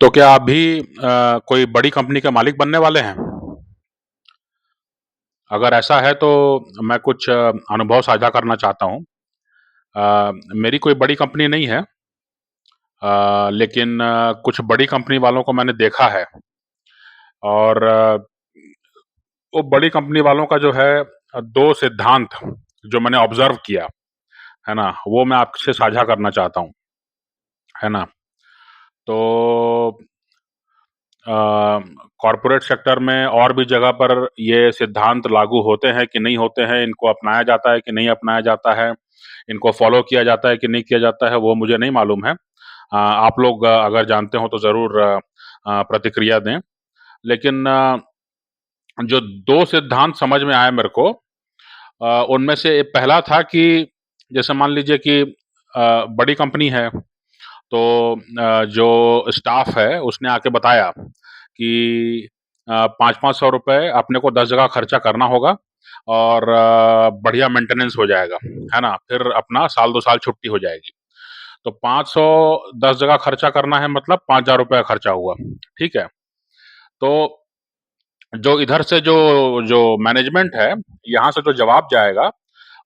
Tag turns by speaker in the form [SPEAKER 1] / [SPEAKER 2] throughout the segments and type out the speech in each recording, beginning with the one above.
[SPEAKER 1] तो क्या आप भी कोई बड़ी कंपनी के मालिक बनने वाले हैं? अगर ऐसा है तो मैं कुछ अनुभव साझा करना चाहता हूँ। मेरी कोई बड़ी कंपनी नहीं है, लेकिन कुछ बड़ी कंपनी वालों को मैंने देखा है और वो बड़ी कंपनी वालों का जो है 2 सिद्धांत जो मैंने ऑब्ज़र्व किया, है ना? वो मैं आपसे साझा करना चाहता हूँ, है ना? तो अ, कॉर्पोरेट सेक्टर में और भी जगह पर ये सिद्धांत लागू होते हैं कि नहीं होते हैं, इनको अपनाया जाता है कि नहीं अपनाया जाता है, इनको फॉलो किया जाता है कि नहीं किया जाता है, वो मुझे नहीं मालूम है। आप लोग अगर जानते हो तो ज़रूर प्रतिक्रिया दें। लेकिन जो 2 सिद्धांत समझ में आए मेरे को, उनमें से पहला था कि जैसे मान लीजिए कि बड़ी कंपनी है, तो जो स्टाफ है उसने आके बताया कि 5-500 रुपए अपने को 10 जगह खर्चा करना होगा और बढ़िया मेंटेनेंस हो जाएगा, है ना? फिर अपना साल 2 साल छुट्टी हो जाएगी। तो 500 10 जगह खर्चा करना है मतलब 5,000 रुपए खर्चा हुआ, ठीक है? तो जो इधर से जो मैनेजमेंट है, यहाँ से जो जवाब जाएगा,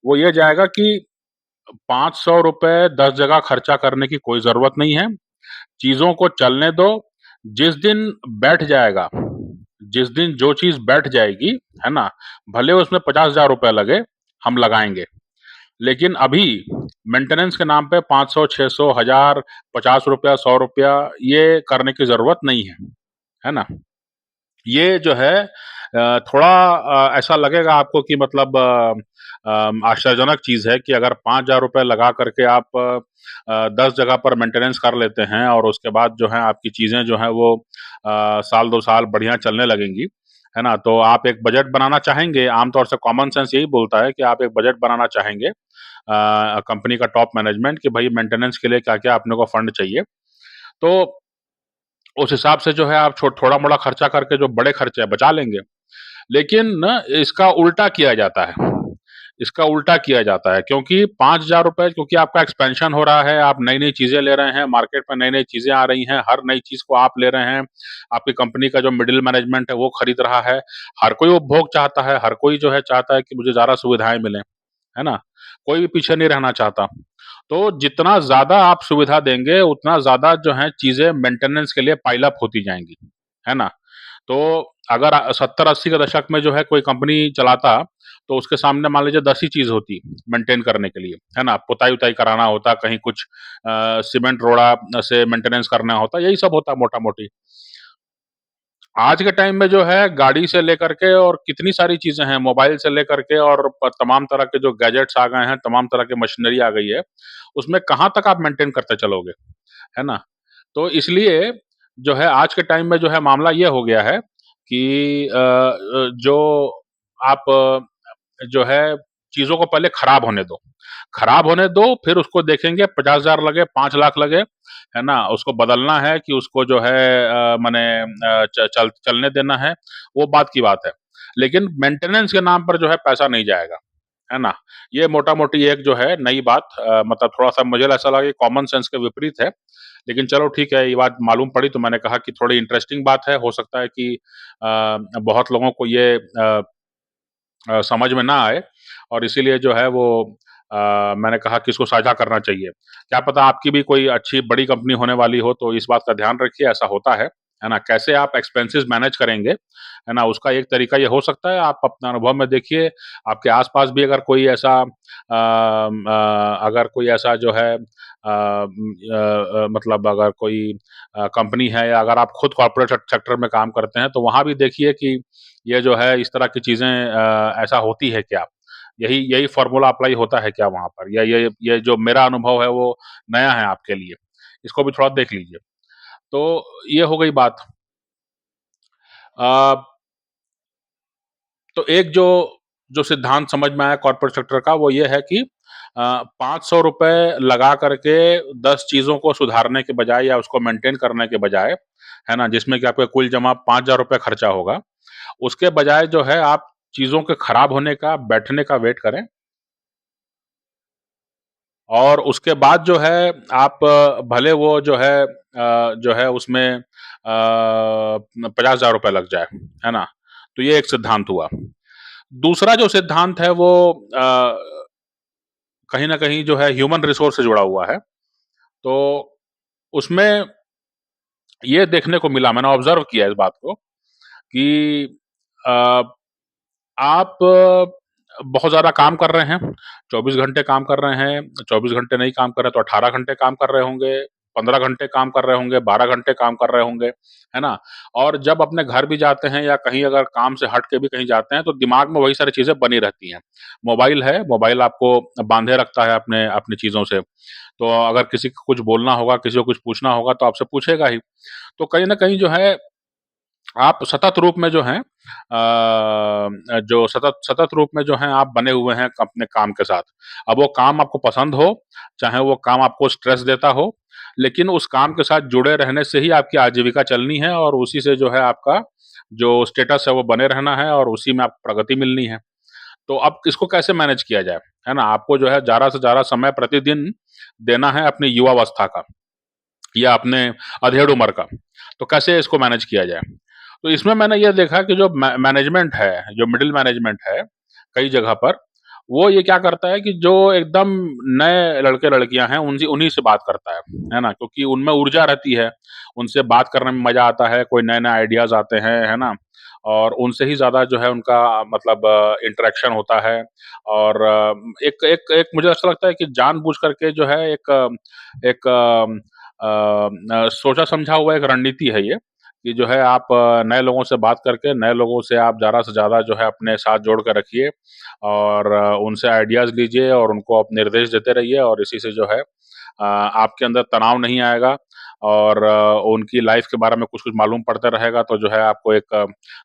[SPEAKER 1] वो ये जाएगा कि 500 रुपए 10 जगह खर्चा करने की कोई ज़रूरत नहीं है। चीज़ों को चलने दो, जिस दिन बैठ जाएगा, जिस दिन जो चीज़ बैठ जाएगी, है ना? भले उसमें 50,000 रुपए लगे, हम लगाएँगे। लेकिन अभी मेंटेनेंस के नाम पे 500, 600, 1000, ₹50, ₹100 ये करने की ज़रूरत नहीं है ना? ये जो है थोड़ा ऐसा लगेगा आपको कि मतलब आश्चर्यजनक चीज़ है कि अगर ₹5,000 लगा करके आप 10 जगह पर मेंटेनेंस कर लेते हैं और उसके बाद जो है आपकी चीज़ें जो हैं वो साल 2 साल बढ़िया चलने लगेंगी, है ना? तो आप एक बजट बनाना चाहेंगे, आमतौर से कॉमन सेंस यही बोलता है कि आप एक बजट बनाना चाहेंगे कंपनी का टॉप मैनेजमेंट कि भई मेंटेनेंस के लिए क्या-क्या अपने को फंड चाहिए। तो उस हिसाब से जो है आप थोड़ा-मोड़ा खर्चा करके जो बड़े खर्चे हैं बचा लेंगे। लेकिन ना इसका उल्टा किया जाता है। इसका उल्टा किया जाता है क्योंकि ₹5,000 क्योंकि आपका एक्सपेंशन हो रहा है, आप नई-नई चीज़ें ले रहे हैं, मार्केट में नई-नई चीज़ें आ रही हैं, हर नई चीज़ को आप ले रहे हैं। आपकी कंपनी का जो मिडल मैनेजमेंट है वो खरीद रहा है। हर कोई उपभोग चाहता है, हर कोई जो है चाहता है कि मुझे ज़्यादा सुविधाएँ मिलें, है ना? कोई भी पीछे नहीं रहना चाहता। तो जितना ज़्यादा आप सुविधा देंगे, उतना ज़्यादा जो है चीज़ें मेंटेनेंस के लिए पाइल अप होती जाएँगी, है ना? तो अगर 70-80 के दशक में जो है कोई कंपनी चलाता, तो उसके सामने मान लीजिए 10 ही चीज़ होती मेंटेन करने के लिए, है ना? पुताई-वुताई कराना होता, कहीं कुछ सीमेंट रोड़ा से मेंटेनेंस करना होता, यही सब होता मोटा-मोटी। आज के टाइम में जो है गाड़ी से लेकर के और कितनी सारी चीज़ें हैं, मोबाइल से लेकर के और तमाम तरह के जो गैजेट्स आ गए हैं, तमाम तरह की मशीनरी आ गई है, उसमें कहाँ तक आप मेंटेन करते चलोगे, है ना? तो इसलिए जो है आज के टाइम में जो है मामला ये हो गया है कि जो आप जो है चीज़ों को पहले खराब होने दो। खराब होने दो, फिर उसको देखेंगे 50,000 लगे, 5 लाख लगे, है ना? उसको बदलना है कि उसको जो है माने चलने देना है, वो बात की बात है। लेकिन मेंटेनेंस के नाम पर जो है पैसा नहीं जाएगा, है ना? ये मोटा-मोटी एक जो है नई बात मतलब थोड़ा-सा मुझे ऐसा लगा कि कॉमन सेंस के विपरीत है। लेकिन चलो ठीक है, ये बात मालूम पड़ी तो मैंने कहा कि थोड़ी इंटरेस्टिंग बात है, हो सकता है कि बहुत लोगों को ये समझ में ना आए और इसीलिए जो है वो मैंने कहा कि इसको साझा करना चाहिए। क्या पता आपकी भी कोई अच्छी बड़ी कंपनी होने वाली हो तो इस बात का ध्यान रखिए, ऐसा होता है ना? कैसे आप एक्सपेंसेस मैनेज करेंगे, है ना? उसका एक तरीका ये हो सकता है, आप अपने अनुभव में देखिए, आपके आस-पास भी अगर कोई ऐसा अगर कोई ऐसा जो है मतलब अगर कोई कंपनी है या अगर आप खुद कॉर्पोरेट सेक्टर में काम करते हैं, तो वहाँ भी देखिए कि ये जो है इस तरह की चीज़ें ऐसा होती है क्या? यही यही फ़ॉर्मूला अप्लाई होता है क्या वहाँ पर? या ये जो मेरा अनुभव है वो नया है आपके लिए? इसको भी थोड़ा देख लीजिए। तो ये हो गई बात। अ, तो एक जो सिद्धांत समझ में आया कॉर्पोरेट सेक्टर का वो ये है कि ₹500 लगा करके 10 चीज़ों को सुधारने के बजाय या उसको मेंटेन करने के बजाय, है ना? जिसमें कि आपका कुल जमा ₹5,000 खर्चा होगा। उसके बजाय जो है आप चीज़ों के खराब होने का, बैठने का वेट करें और उसके बाद जो है आप भले वो जो है उसमें ₹50,000 लग जाए, है ना? तो ये एक सिद्धांत हुआ। दूसरा जो सिद्धांत है वो अ, कहीं न कहीं जो है ह्यूमन रिसोर्स से जुड़ा हुआ है। तो उसमें ये देखने को मिला, मैंने ऑब्ज़र्व किया इस बात को कि अ, आप बहुत ज़्यादा काम कर रहे हैं, 24 घंटे काम कर रहे हैं, 24 घंटे नहीं काम कर रहे तो 18 घंटे काम कर रहे होंगे, 15 घंटे काम कर रहे होंगे, 12 घंटे काम कर रहे होंगे, है ना? और जब अपने घर भी जाते हैं या कहीं अगर काम से हट के भी कहीं जाते हैं, तो दिमाग में वही सारी चीज़ें बनी रहती हैं। मोबाइल है, मोबाइल आपको बाँधे रखता है अपने अपनी चीज़ों से, तो अगर किसी को कुछ बोलना होगा, किसी को कुछ पूछना होगा, तो आपसे पूछेगा ही। तो कहीं न कहीं जो है आप सतत रूप में जो हैं जो सतत सतत रूप में जो हैं आप बने हुए हैं अपने काम के साथ। अब वो काम आपको पसंद हो, चाहे वो काम आपको स्ट्रेस देता हो, लेकिन उस काम के साथ जुड़े रहने से ही आपकी आजीविका चलनी है और उसी से जो है आपका जो स्टेटस है वो बने रहना है और उसी में आपको प्रगति मिलनी है। तो अब इसको कैसे मैनेज किया जाए, है ना? आपको जो है ज़्यादा से ज़्यादा समय प्रतिदिन देना है अपनी युवावस्था का या अपने अधेड़ उम्र का। तो कैसे इसको मैनेज किया जाए? तो इसमें मैंने ये देखा कि जो मैनेजमेंट है, जो मिडल मैनेजमेंट है, कई जगह पर, वो ये क्या करता है कि जो एकदम नए लड़के-लड़कियाँ हैं, उनसे उन्हीं से बात करता है ना? क्योंकि उनमें ऊर्जा रहती है, उनसे बात करने में मज़ा आता है, कोई नए-नए आइडियाज़ आते हैं, है ना? और उनसे ही ज़्यादा जो है उनका मतलब इंटरेक्शन होता है और एक एक एक मुझे ऐसा लगता है कि जानबूझ करके जो है एक सोचा-समझा हुआ एक रणनीति है ये, कि जो है आप नए लोगों से बात करके, नए लोगों से आप ज़्यादा से ज़्यादा जो है अपने साथ जोड़ के रखिए और उनसे आइडियाज़ लीजिए और उनको आप निर्देश देते रहिए और इसी से जो है आपके अंदर तनाव नहीं आएगा और उनकी लाइफ़ के बारे में कुछ-कुछ मालूम पड़ता रहेगा, तो जो है आपको एक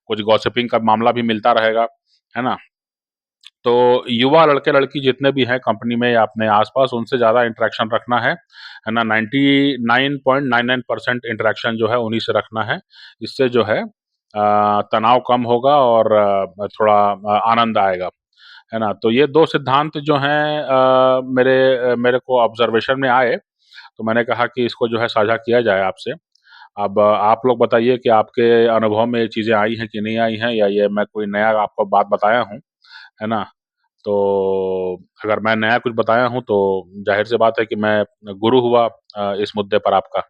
[SPEAKER 1] कुछ गॉसिपिंग का मामला भी मिलता रहेगा, है ना? तो युवा लड़के-लड़की जितने भी हैं कंपनी में या अपने आस-पास उनसे ज़्यादा इंटरेक्शन रखना है ना? 99.99% इंटरेक्शन जो है उन्हीं से रखना है। इससे जो है तनाव कम होगा और थोड़ा आनंद आएगा, है ना? तो ये 2 सिद्धांत जो हैं मेरे को ऑब्ज़र्वेशन में आए, तो मैंने कहा कि इसको जो है साझा किया जाए आपसे। अब आप लोग बताइए कि आपके अनुभव में ये चीज़ें आई हैं कि नहीं आई हैं या ये मैं कोई नया आपको बात बताया हूँ, है ना? तो अगर मैं नया कुछ बताया हूँ तो ज़ाहिर-सी बात है कि मैं गुरु हुआ इस मुद्दे पर आपका।